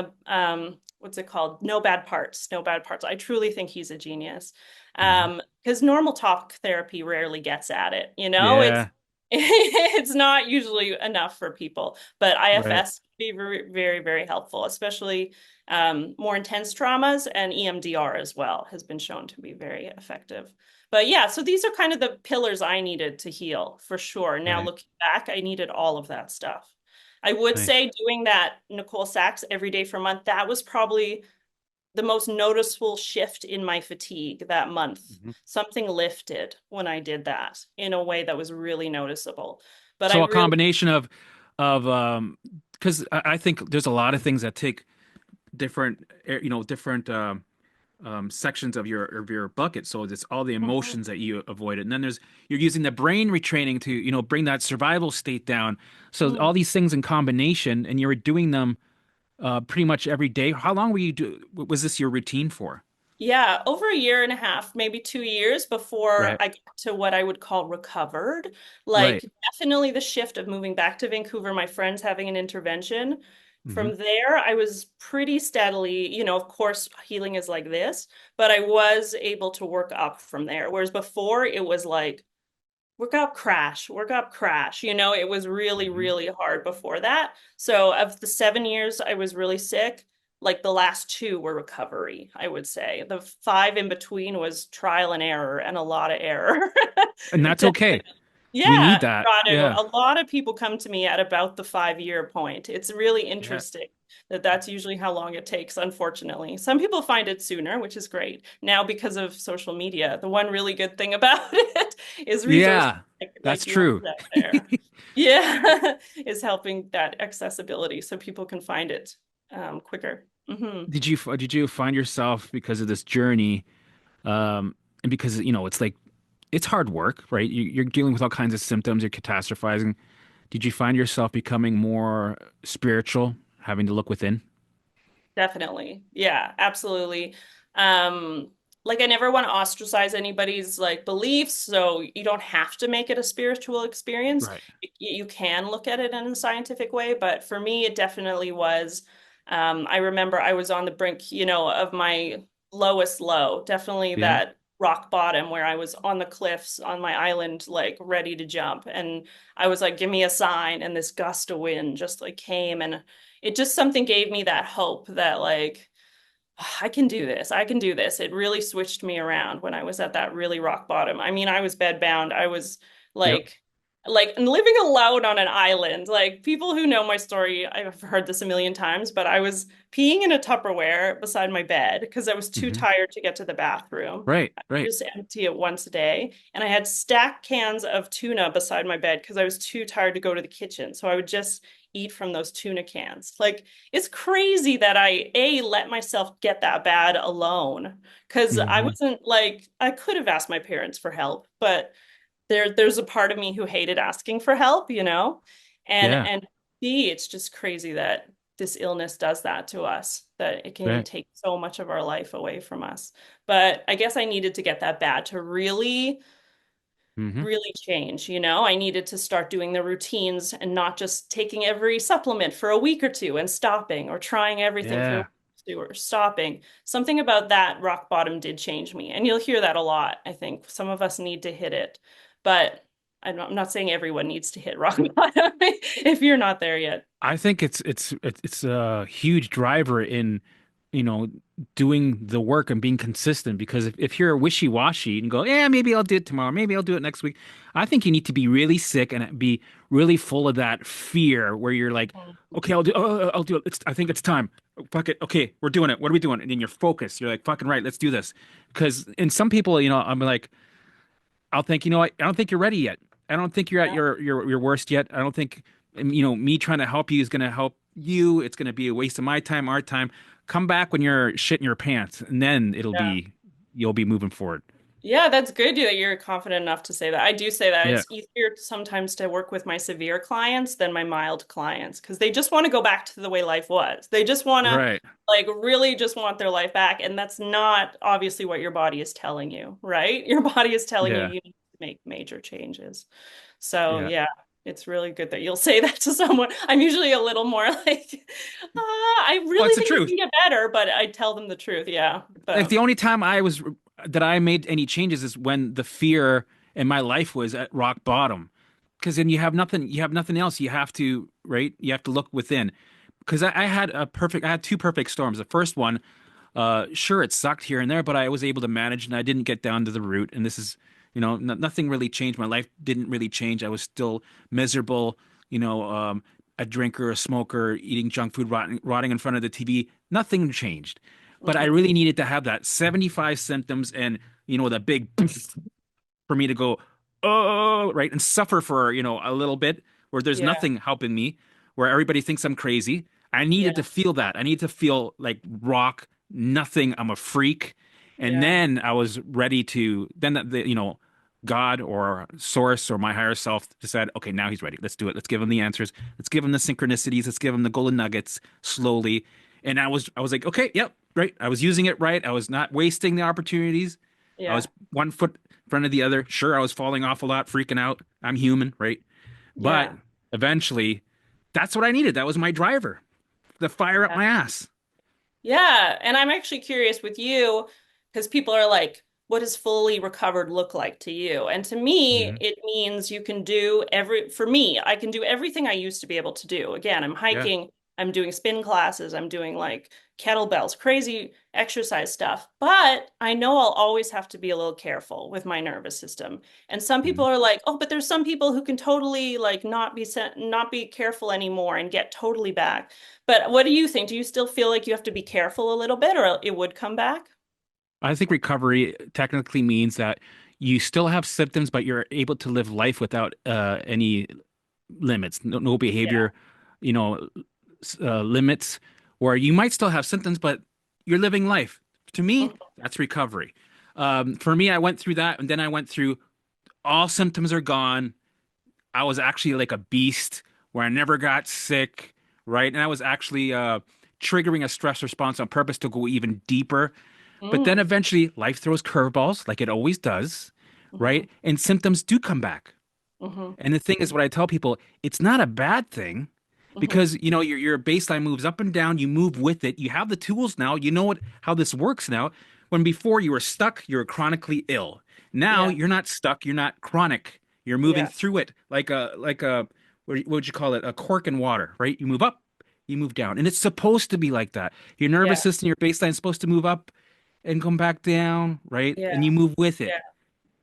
what's it called? No Bad Parts, No Bad Parts. I truly think he's a genius. Hmm. Because normal talk therapy rarely gets at it, it's Yeah. it's not usually enough for people, but Right. IFS can be very, very, very helpful, especially more intense traumas, and EMDR as well has been shown to be very effective. But yeah, so these are kind of the pillars I needed to heal for sure. Now Right. looking back, I needed all of that stuff. I would Nice. say doing that Nicole Sachs every day for a month, that was probably the most noticeable shift in my fatigue that month. Mhm. Something lifted when I did that in a way that was really noticeable. But I So a really, combination of because I think there's a lot of things that take different different sections of your bucket. So it's all the Mhm. emotions that you avoided, and then you're using the brain retraining to bring that survival state down. So Mhm. all these things in combination, and you were doing them pretty much every day. How long were you was this your routine for? Yeah, over a year and a half, maybe 2 years before Right. I got to what I would call recovered. Right. Like, definitely the shift of moving back to Vancouver, my friends having an intervention. Hmm. From there, I was pretty steadily, of course, healing is like this, but I was able to work up from there. Whereas before, it was like, work up, crash. It was really, Hmm. really hard before that. So of the 7 years I was really sick, like the last two were recovery, I would say. The five in between was trial and error and a lot of error. And that's okay. We need Yeah, that. got to. Yeah. A lot of people come to me at about the 5 year point. It's really Yeah. interesting that that's usually how long it takes, unfortunately. Some people find it sooner, which is great. Now, because of social media, the one really good thing about it is resources Yeah. That's like yours true. out there. Yeah, is helping that accessibility so people can find it quicker. Did you find yourself because of this journey, and because it's like it's hard work, right? You're dealing with all kinds of symptoms, you're catastrophizing. Did you find yourself becoming more spiritual, having to look within? Definitely. Yeah, absolutely. Um, like I never want to ostracize anybody's like beliefs, so you don't have to make it a spiritual experience. Right. You can look at it in a scientific way, but for me, it definitely was. I remember I was on the brink, of my lowest low, definitely Yeah. that rock bottom where I was on the cliffs on my island, like ready to jump. And I was like, give me a sign. And this gust of wind just like came, and it just something gave me that hope that like I can do this. I can do this. It really switched me around when I was at that really rock bottom. I mean, I was bedbound. I was Yep. like living alone on an island. Like people who know my story, I've heard this a million times, but I was peeing in a Tupperware beside my bed because I was too Hmm. tired to get to the bathroom. Right, I right. just empty it once a day. And I had stacked cans of tuna beside my bed because I was too tired to go to the kitchen. So I would just eat from those tuna cans. Like it's crazy that I let myself get that bad alone because I Hmm. wasn't like I could have asked my parents for help, but there's a part of me who hated asking for help, you know? Yeah, And B, it's just crazy that this illness does that to us, that it can right. take so much of our life away from us. But I guess I needed to get that bad to Hmm. really change, you know? I needed to start doing the routines and not just taking every supplement for a week or two and stopping or trying everything for a week Yeah. or two or stopping. Something about that rock bottom did change me. And you'll hear that a lot, I think. Some of us need to hit it. But I'm not saying everyone needs to hit rock bottom if you're not there yet. I think it's a huge driver in, you know, doing the work and being consistent because if you're wishy-washy and go, yeah, maybe I'll do it tomorrow, maybe I'll do it next week. I think you need to be really sick and be really full of that fear where you're like, okay, I'll do it. I think it's time. Fuck it. Okay, we're doing it. What are we doing? And then you're focused. You're like, fucking right, let's do this. Because in some people, I'm like, I'll think, what? I don't think you're ready yet. I don't think you're at Yeah. your worst yet. I don't think, me trying to help you is going to help you. It's going to be a waste of my time, our time. Come back when you're shitting your pants, and then Yeah. you'll be moving forward. Yeah, that's good that you're confident enough to say that. I do say that Yeah. it's easier sometimes to work with my severe clients than my mild clients because they just want to go back to the way life was. They just want to Right. like really just want their life back. And that's not obviously what your body is telling you, right? Your body is telling you Yeah. you need to make major changes. So Yeah. yeah, it's really good that you'll say that to someone. I'm usually a little more like, I Well, it's really the think you truth. can get better, but I tell them the truth. Yeah. Like But the only time that I made any changes is when the fear in my life was at rock bottom. Because then you have nothing else. You have to, right? You have to look within. Because I had two perfect storms. The first one, sure, it sucked here and there, but I was able to manage and I didn't get down to the root. And this is, nothing really changed. My life didn't really change. I was still miserable, you know, a drinker, a smoker, eating junk food, rotting in front of the TV. Nothing changed. But I mhm. really needed to have that 75 symptoms and, the big for me to go, oh, right, and suffer for, a little bit where there's Yeah. nothing helping me, where everybody thinks I'm crazy. I needed to Yeah. feel that. I need to feel like rock, nothing. I'm a freak. And Yeah. then I was ready to, then God or source or my higher self decided, okay, now he's ready. Let's do it. Let's give him the answers. Let's give him the synchronicities. Let's give him the golden nuggets slowly. And I was like, okay, yep, right. I was using it right. I was not wasting the opportunities. I Yeah. was one foot in front of the other. Sure, I was falling off a lot, freaking out. I'm human, right? But Yeah. eventually, that's what I needed. That was my driver, the fire up Yeah. my ass. Yeah. And I'm actually curious with you because people are like, what does fully recovered look like to you? And to me, Hmm. it means you can do for me, I can do everything I used to be able to do. Again, I'm Yeah. hiking, I'm doing spin classes, I'm doing like kettlebells, crazy exercise stuff. But I know I'll always have to be a little careful with my nervous system. And some people Hmm. are like, oh, but there's some people who can totally like not be careful anymore and get totally back. But what do you think? Do you still feel like you have to be careful a little bit or it would come back? I think recovery technically means that you still have symptoms, but you're able to live life without any limits, no Yeah. behavior, you know, limits, where you might still have symptoms, but you're living life. To me, Mhm. that's recovery. For me, I went through that, and then I went through all symptoms are gone. I was actually like a beast where I never got sick, right? And I was actually triggering a stress response on purpose to go even deeper. But then Mm. eventually life throws curveballs like it always does, Mhm. right? And symptoms do come back. Mhm. And the thing is, what I tell people, it's not a bad thing Mhm. because your baseline moves up and down. You move with it. You have the tools now. You know how this works now. When before you were stuck, you were chronically ill. Now Yeah. you're not stuck. You're not chronic. You're moving Yeah. through it like a what would you call it? A cork in water, right? You move up, you move down. And it's supposed to be like that. Your Yeah. nervous system, your baseline is supposed to move up and come back down, right? Yeah. And you move with Yeah. it,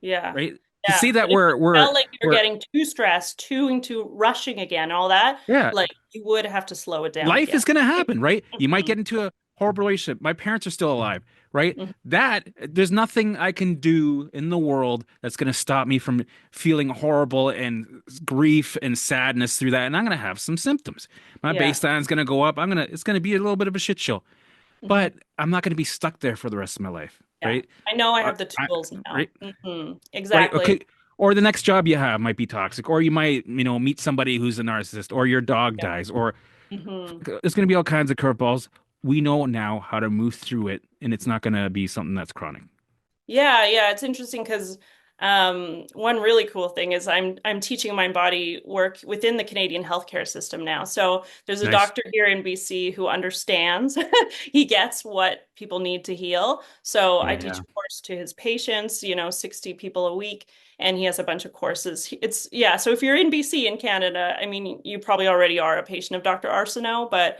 Yeah. right? To Yeah. see that But if you we're felt like you're we're getting too stressed, too into rushing again, all that, yeah, like you would have to slow it down life again. is going to happen, right? You might Mhm. get into a horrible relationship. My parents are still alive, right? Mhm. That there's nothing I can do in the world that's going to stop me from feeling horrible and grief and sadness through that. And I'm going to have some symptoms. My Yeah. baseline is going to go up. It's going to be a little bit of a shit show, Mhm. but I'm not going to be stuck there for the rest of my life, Yeah. right? I know I Uh, have the I, tools now. right? Right? Exactly. Okay. Or the next job you have might be toxic, or you might, meet somebody who's a narcissist, or your dog Yeah. dies, or hmm there's going to be all kinds of curveballs. We know now how to move through it, and it's not going to be something that's chronic. Yeah, yeah, it's interesting because one really cool thing is I'm teaching mind body work within the Canadian healthcare system now. So there's a Nice. doctor here in BC who understands. He gets what people need to heal. So I teach Yeah. a course to his patients, 60 people a week, and he has a bunch of courses. It's yeah, so if you're in BC in Canada, I mean, you probably already are a patient of Dr. Arsenault, but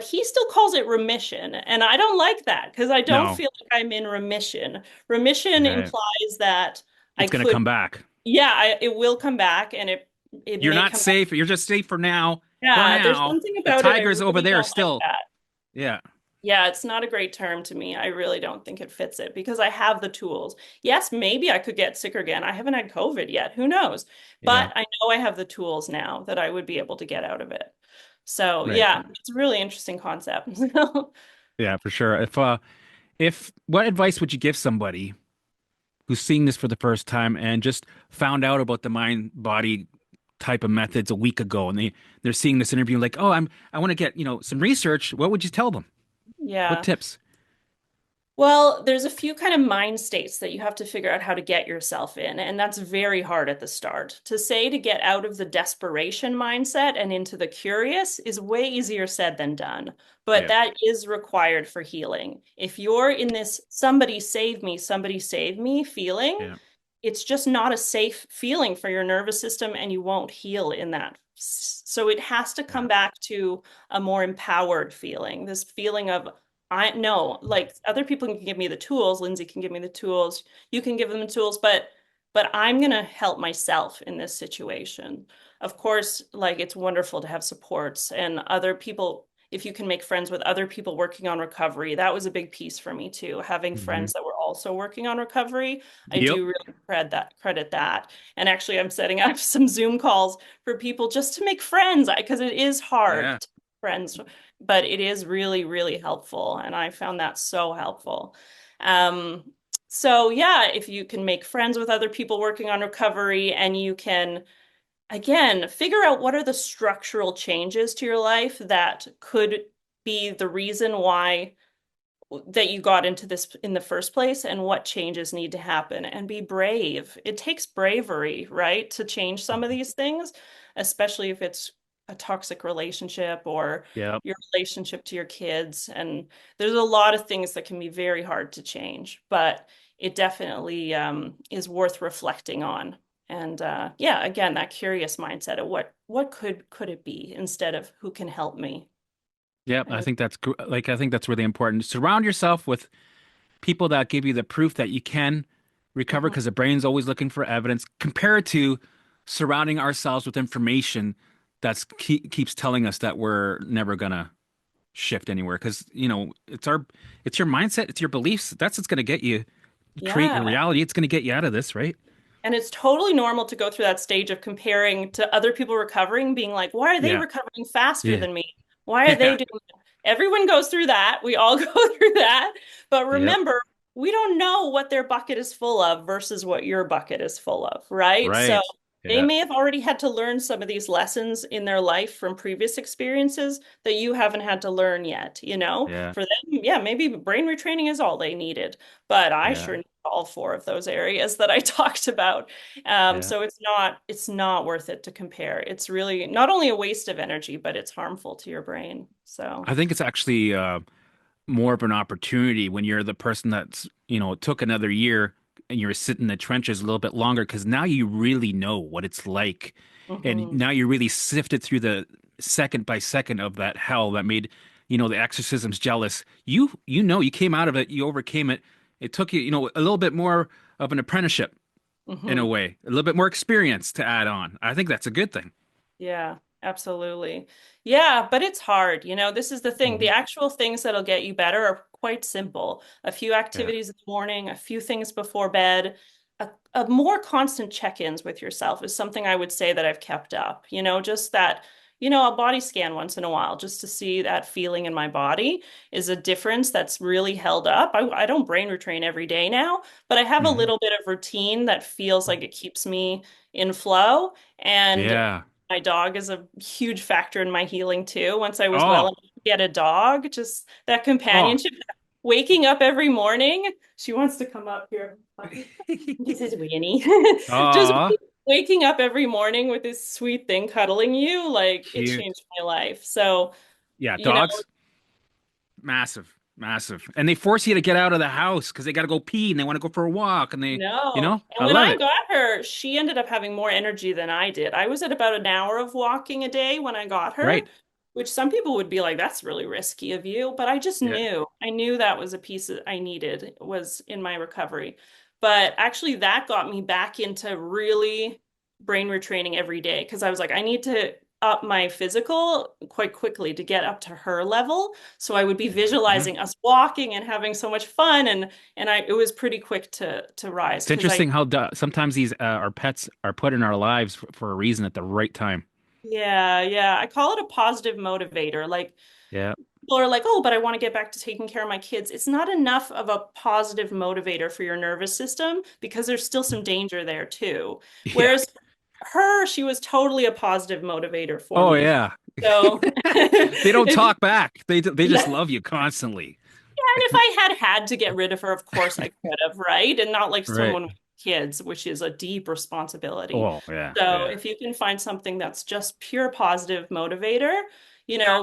he still calls it remission. And I don't like that because I don't No. feel like I'm in remission. Remission Yeah. implies that I It's going to could, come back. yeah, it will come back and it You're may not come back. safe. You're just safe for now. For Yeah, there's now. something The about it I tiger's over really there don't like still. that. Yeah. Yeah, it's not a great term to me. I really don't think it fits it because I have the tools. Yes, maybe I could get sick again. I haven't had COVID yet. Who knows? Yeah. But I know I have the tools now that I would be able to get out of it. So, Right. yeah, it's a really interesting concept. Yeah, for sure. If what advice would you give somebody who's seeing this for the first time and just found out about the mind body type of methods a week ago, and they're seeing this interview like, oh, I want to get, some research. What would you tell them? What Yeah. tips? Well, there's a few kind of mind states that you have to figure out how to get yourself in, and that's very hard at the start. To say to get out of the desperation mindset and into the curious is way easier said than done, but Yeah. that is required for healing. If you're in this somebody save me feeling, Yeah. it's just not a safe feeling for your nervous system and you won't heal in that. So it has to come Yeah. back to a more empowered feeling, this feeling of I know, like other people can give me the tools. Lindsay can give me the tools. You can give them the tools, but I'm gonna help myself in this situation. Of course, like it's wonderful to have supports and other people. If you can make friends with other people working on recovery, that was a big piece for me too. Having Hmm. friends that were also working on recovery, I Yep. do really credit that. And actually, I'm setting up some Zoom calls for people just to make friends because it is hard Yeah. to make friends, but it is really, really helpful. And I found that so helpful. Um, so yeah, if you can make friends with other people working on recovery and you can, again, figure out what are the structural changes to your life that could be the reason why that you got into this in the first place and what changes need to happen and be brave. It takes bravery, right, to change some of Mhm. these things, especially if it's a toxic relationship or Yep. your relationship to your kids. And there's a lot of things that can be very hard to change, but it definitely is worth reflecting on. And yeah, again, that curious mindset of what could it be instead of who can help me. Yep. And I think that's really important. Surround yourself with people that give you the proof that you can recover Mhm. because the brain's always looking for evidence compared to surrounding ourselves with information that's keeps telling us that we're never gonna shift anywhere because it's your mindset, it's your beliefs. That's what's gonna get you create your Yeah. reality. It's gonna get you out of this, right? And it's totally normal to go through that stage of comparing to other people recovering, being like, why are they Yeah. recovering faster Yeah. than me? Why are they Yeah. doing it? Everyone goes through that. We all go through that. But Yep. remember, we don't know what their bucket is full of versus what your bucket is full of, right? So Right. they Yeah. may have already had to learn some of these lessons in their life from previous experiences that you haven't had to learn yet, you know? Yeah. For them, yeah, maybe brain retraining is all they needed, but I Yeah. sure need all four of those areas that I talked about. Yeah. So it's not worth it to compare. It's really not only a waste of energy, but it's harmful to your brain. So I think it's actually more of an opportunity when you're the person that's, took another year and you're sitting in the trenches a little bit longer because now you really know what it's like. And mhm. now you really sifted through the second by second of that hell that made, the exorcisms jealous. You came out of it, you overcame it. It took you, a little bit more of an apprenticeship in a Hmm. way, a little bit more experience to add on. I think that's a good thing. Yeah, absolutely. Yeah, but it's hard. This is the thing. Hmm. The actual things that'll get you better are quite simple. A few Yeah. activities in the morning, a few things before bed, a more constant check-ins with yourself is something I would say that I've kept up. Just that, a body scan once in a while just to see that feeling in my body is a difference that's really held up. I don't brain retrain every day now, but I have a Hmm. little bit of routine that feels like it keeps me in flow. And Yeah. my dog is a huge factor in my healing too. Once I was well Oh, enough to get a dog, just that oh. companionship, waking up every morning. She wants to come up here. This is Winnie. Just Aw, waking up every morning with this sweet thing cuddling you, like it cute. changed my life. So, Yeah, you know, dogs, massive, massive. And they force you to get out of the house because they got to go pee and they want to go for a walk and no. And I when love I it. got her, she ended up having more energy than I did. I was at about an hour of walking a day when I got her, Right. which some people would be like, that's really risky of you. But I just Yeah. knew. I knew that was a piece that I needed was in my recovery. But actually, that got me back into really brain retraining every day because I was like, I need to up my physical quite quickly to get up to her level. So I would be Mhm. visualizing us walking and having so much fun and it was pretty quick to rise It's because I interesting how sometimes these our pets are put in our lives for a reason at the right time. yeah, I call it a positive motivator. Like Yeah. people are like, "Oh, but I want to get back to taking care of my kids." It's not enough of a positive motivator for your nervous system because there's still some danger there too. Yeah. Whereas she was totally a positive motivator for Oh me. yeah. So They don't if talk back. They just yeah, love you constantly. and if I had to get rid of her, of course I could have, right? And not like Right. someone with kids, which is a deep responsibility. Oh yeah. So Yeah. if you can find something that's just pure positive motivator,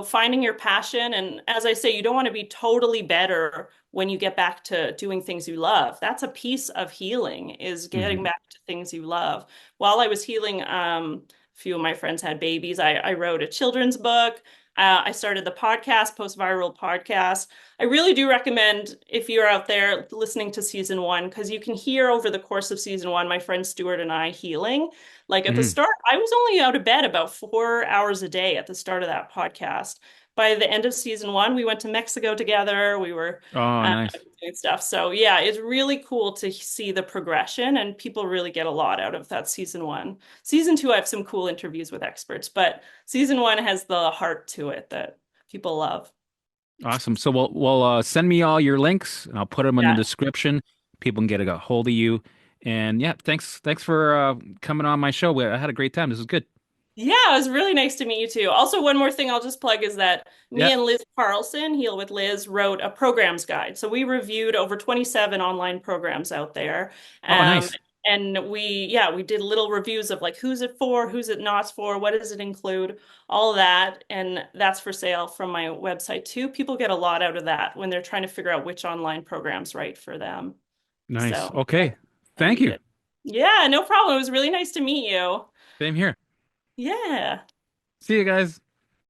finding your passion. And as I say, you don't want to be totally better when you get back to doing things you love. That's a piece of healing is getting Hmm. back to things you love. While I was healing, a few of my friends had babies. I wrote a children's book. I started the podcast, Post Viral Podcast. I really do recommend if you're out there listening to season one, because you can hear over the course of season one, my friend Stuart and I healing. Like at the Hmm. start, I was only out of bed about 4 hours a day at the start of that podcast. By the end of season one, we went to Mexico together. We were Oh, nice. doing stuff. So yeah, it's really cool to see the progression, and people really get a lot out of that season one. Season two, I have some cool interviews with experts, but season one has the heart to it that people love. Awesome. So we'll send me all your links and I'll put them in the Yeah. description. People can get a hold of you. And yeah, thanks for coming on my show. I had a great time. This was good. Yeah, it was really nice to meet you too. Also, one more thing I'll just plug is that me Yeah. and Liz Carlson, Heal with Liz, wrote a programs guide. So we reviewed over 27 online programs out there. Oh, Um, nice. and we did little reviews of like who's it for, who's it not for, what does it include, all of that. And that's for sale from my website too. People get a lot out of that when they're trying to figure out which online program's right for them. Nice. So Okay. I Thank read you. it. Yeah, no problem. It was really nice to meet you. Same here. Yeah. See you guys.